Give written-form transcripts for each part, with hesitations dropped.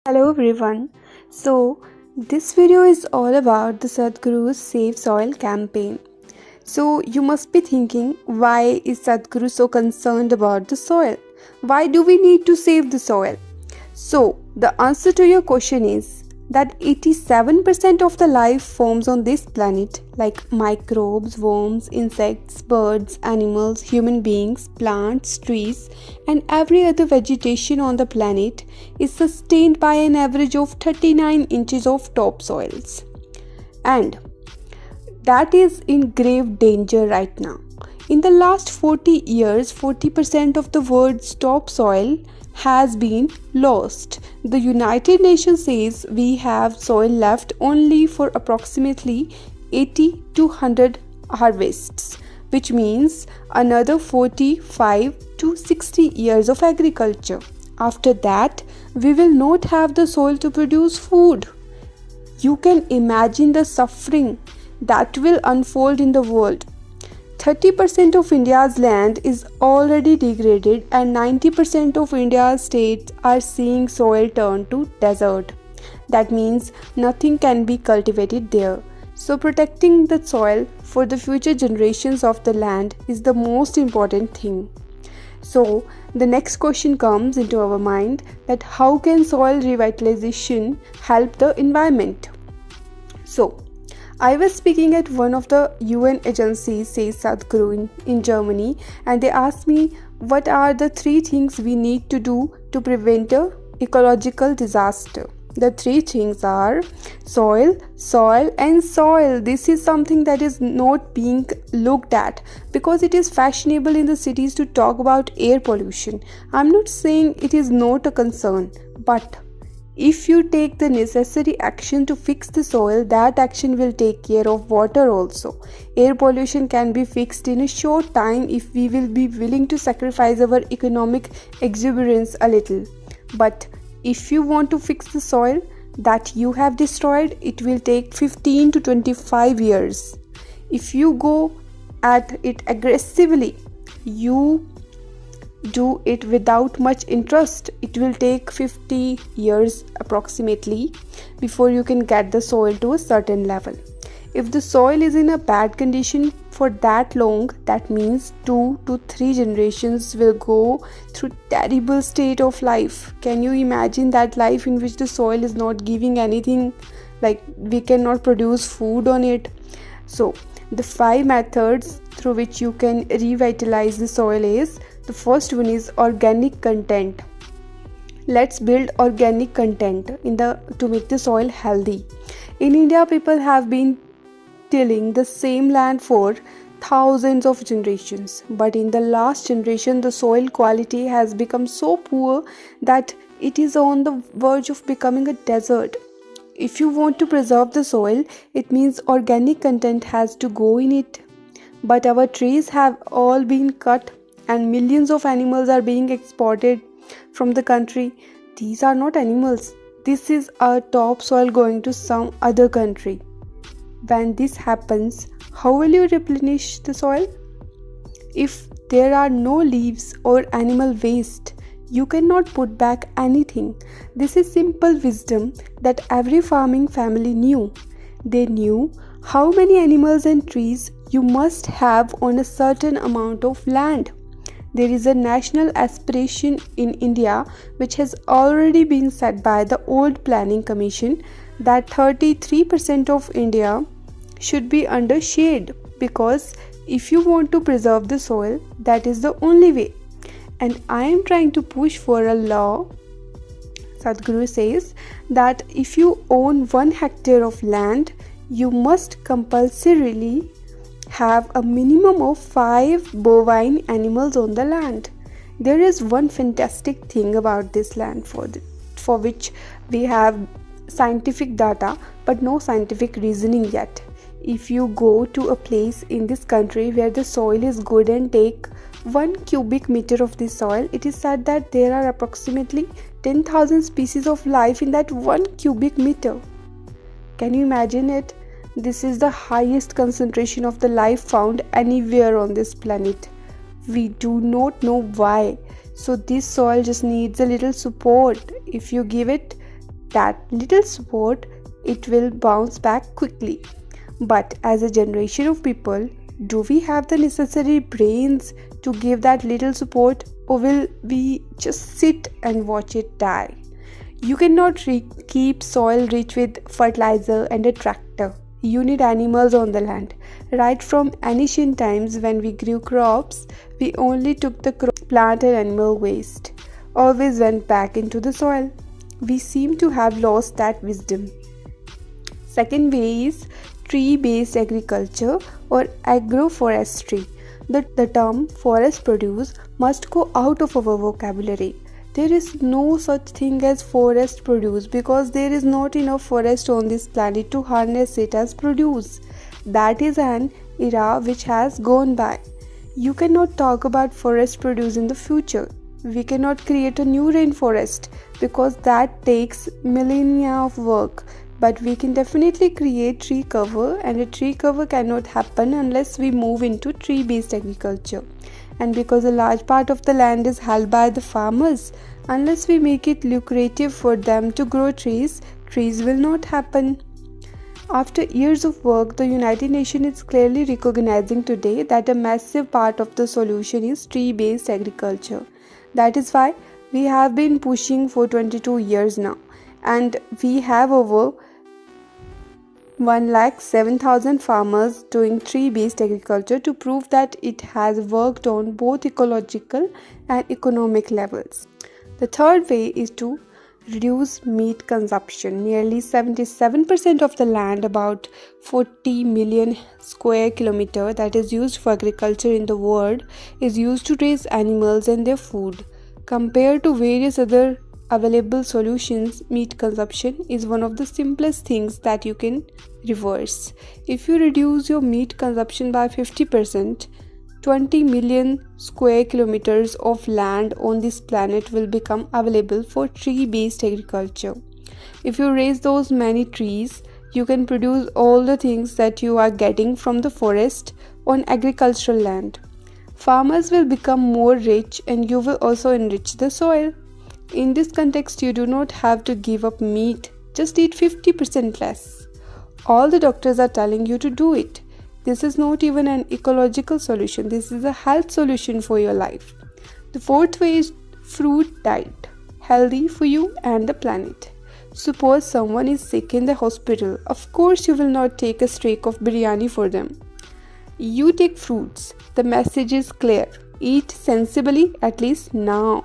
Hello everyone. So this video is all about the Satguru's Savesoil campaign. So you must be thinking, why is Satguru so concerned about the soil? Why do we need to save the soil? So the answer to your question is that 87% of the life forms on this planet, like microbes, worms, insects, birds, animals, human beings, plants, trees, and every other vegetation on the planet, is sustained by an average of 39 inches of topsoils. And that is in grave danger right now. In the last 40 years, 40% of the world's topsoil has been lost. The United Nations says we have soil left only for approximately 80 to 100 harvests, which means another 45 to 60 years of agriculture. After that, we will not have the soil to produce food. You can imagine the suffering that will unfold in the world. 30% of India's land is already degraded and 90% of India's states are seeing soil turn to desert. That means nothing can be cultivated there. So protecting the soil for the future generations of the land is the most important thing. So the next question comes into our mind, that how can soil revitalization help the environment? So I was speaking at one of the UN agencies, says Satguru, in Germany, and they asked me what are the 3 things we need to do to prevent a ecological disaster. The 3 things are soil, soil and soil. This is something that is not being looked at because it is fashionable in the cities to talk about air pollution. I'm not saying it is not a concern, but if you take the necessary action to fix the soil, that action will take care of water also. Air pollution can be fixed in a short time if we will be willing to sacrifice our economic exuberance a little. But if you want to fix the soil that you have destroyed, it will take 15 to 25 years. If you go at it aggressively, you do it without much interest, it will take 50 years approximately before you can get the soil to a certain level. If the soil is in a bad condition for that long, that means 2 to 3 generations will go through terrible state of life. Can you imagine that life in which the soil is not giving anything, like we cannot produce food on it? So the 5 methods through which you can revitalize the soil is, the first one is organic content. Let's build organic content to make the soil healthy. In India, people have been tilling the same land for thousands of generations, but in the last generation the soil quality has become so poor that it is on the verge of becoming a desert. If you want to preserve the soil, it means organic content has to go in it. But our trees have all been cut and millions of animals are being exported from the country. These are not animals. This is our topsoil going to some other country. When this happens, how will you replenish the soil? If there are no leaves or animal waste, you cannot put back anything. This is simple wisdom that every farming family knew. They knew how many animals and trees you must have on a certain amount of land. There is a national aspiration in India which has already been set by the old Planning Commission that 33% of India should be under shade, because if you want to preserve the soil, that is the only way. And I am trying to push for a law. Satguru says that if you own 1 hectare of land, you must compulsorily have a minimum of 5 bovine animals on the land. There is one fantastic thing about this land for which we have scientific data but no scientific reasoning yet. If you go to a place in this country where the soil is good and take 1 cubic meter of this soil, it is said that there are approximately 10,000 species of life in that 1 cubic meter. Can you imagine it? This is the highest concentration of the life found anywhere on this planet. We do not know why. So this soil just needs a little support. If you give it that little support, it will bounce back quickly. But as a generation of people, do we have the necessary brains to give that little support, or will we just sit and watch it die? You cannot keep soil rich with fertilizer and a tractor. You need animals on the land. Right from ancient times, when we grew crops, we only took the plant and animal waste, always went back into the soil. We seem to have lost that wisdom. Second way is tree-based agriculture or agroforestry. The term forest produce must go out of our vocabulary. There is no such thing as forest produce because there is not enough forest on this planet to harness it as produce. That is an era which has gone by. You cannot talk about forest produce in the future. We cannot create a new rainforest because that takes millennia of work. But we can definitely create tree cover, and a tree cover cannot happen unless we move into tree-based agriculture. And because a large part of the land is held by the farmers, unless we make it lucrative for them to grow trees will not happen. After years of work, the United Nations is clearly recognizing today that a massive part of the solution is tree-based agriculture. That is why we have been pushing for 22 years now, and we have over 107,000 farmers doing tree-based agriculture to prove that it has worked on both ecological and economic levels. The third way is to reduce meat consumption. Nearly 77% of the land, about 40 million square kilometers, that is used for agriculture in the world is used to raise animals and their food. Compared to various other available solutions, meat consumption is one of the simplest things that you can reverse. If you reduce your meat consumption by 50%, 20 million square kilometers of land on this planet will become available for tree-based agriculture. If you raise those many trees, you can produce all the things that you are getting from the forest on agricultural land. Farmers will become more rich, and you will also enrich the soil. In this context, you do not have to give up meat, just eat 50% less. All the doctors are telling you to do it. This is not even an ecological solution, this is a health solution for your life. The fourth way is fruit diet, healthy for you and the planet. Suppose someone is sick in the hospital, of course you will not take a streak of biryani for them. You take fruits. The message is clear. Eat sensibly, at least now.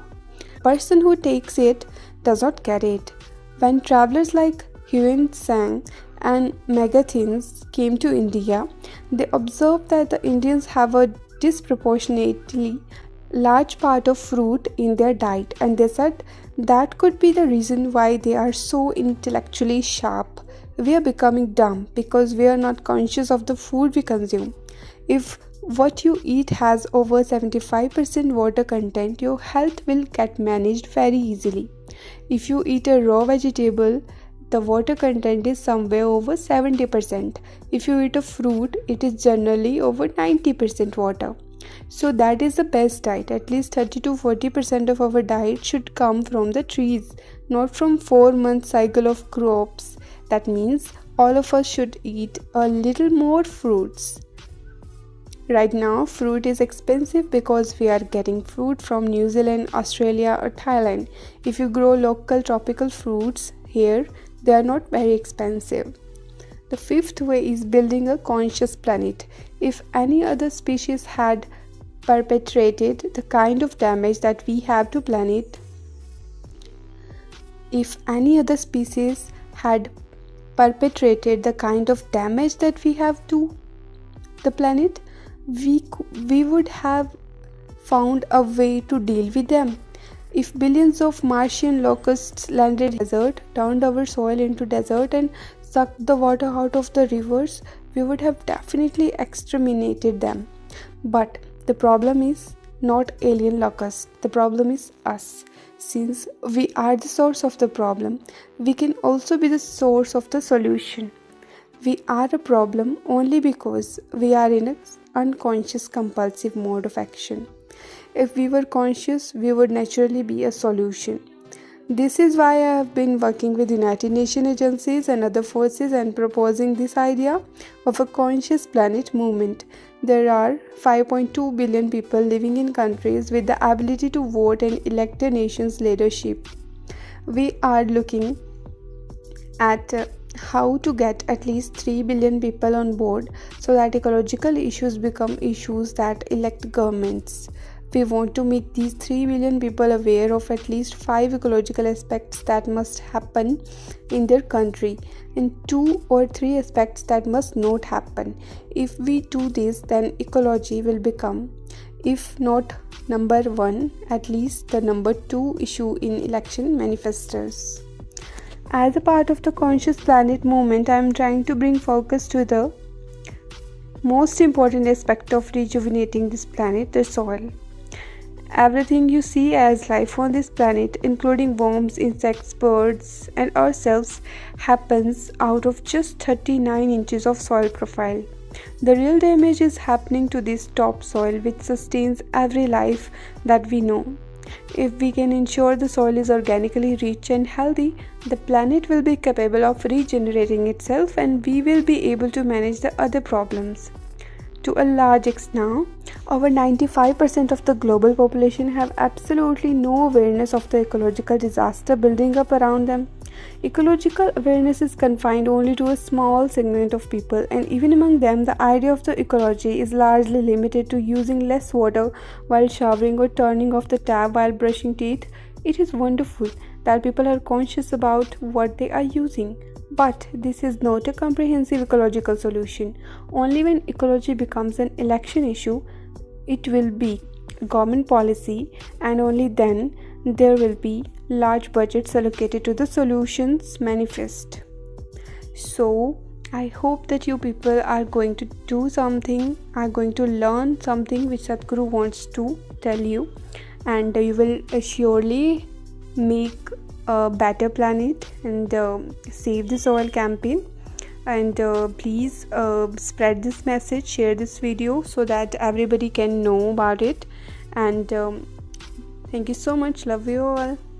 Person who takes it does not get it. When travelers like Huyen Tsang and Megathins came to India, they observed that the Indians have a disproportionately large part of fruit in their diet, and they said that could be the reason why they are so intellectually sharp. We are becoming dumb because we are not conscious of the food we consume. If what you eat has over 75% water content, your health will get managed very easily. If you eat a raw vegetable, the water content is somewhere over 70%. If you eat a fruit, it is generally over 90% water. So that is the best diet. At least 30 to 40% of our diet should come from the trees, not from 4-month cycle of crops. That means all of us should eat a little more fruits. Right now, fruit is expensive because we are getting fruit from New Zealand, Australia or Thailand. If you grow local tropical fruits here, they are not very expensive. The fifth way is building a conscious planet. If any other species had perpetrated the kind of damage that we have to planet, if any other species had perpetrated the kind of damage that we have to the planet, we would have found a way to deal with them. If billions of Martian locusts landed in the desert, turned our soil into desert and sucked the water out of the rivers, we would have definitely exterminated them. But the problem is not alien locusts, the problem is us. Since we are the source of the problem, we can also be the source of the solution. We are a problem only because we are in an unconscious compulsive mode of action. If we were conscious, we would naturally be a solution. This is why I have been working with United Nations agencies and other forces and proposing this idea of a conscious planet movement. There are 5.2 billion people living in countries with the ability to vote and elect a nation's leadership. We are looking at how to get at least 3 billion people on board so that ecological issues become issues that elect governments. We want to make these 3 billion people aware of at least 5 ecological aspects that must happen in their country and 2 or 3 aspects that must not happen. If we do this, then ecology will become, if not number 1, at least the number 2 issue in election manifestos. As a part of the Conscious Planet movement, I am trying to bring focus to the most important aspect of rejuvenating this planet, the soil. Everything you see as life on this planet, including worms, insects, birds, and ourselves, happens out of just 39 inches of soil profile. The real damage is happening to this topsoil, which sustains every life that we know. If we can ensure the soil is organically rich and healthy, the planet will be capable of regenerating itself and we will be able to manage the other problems. To a large extent now, over 95% of the global population have absolutely no awareness of the ecological disaster building up around them. Ecological awareness is confined only to a small segment of people, and even among them, the idea of the ecology is largely limited to using less water while showering or turning off the tap while brushing teeth. It is wonderful that people are conscious about what they are using. But this is not a comprehensive ecological solution. Only when ecology becomes an election issue, it will be government policy, and only then there will be large budgets allocated to the solutions manifest. So, I hope that you people are going to do something, are going to learn something which Satguru wants to tell you, and you will surely make a better planet and save the soil campaign. And please spread this message, share this video so that everybody can know about it. And thank you so much. Love you all.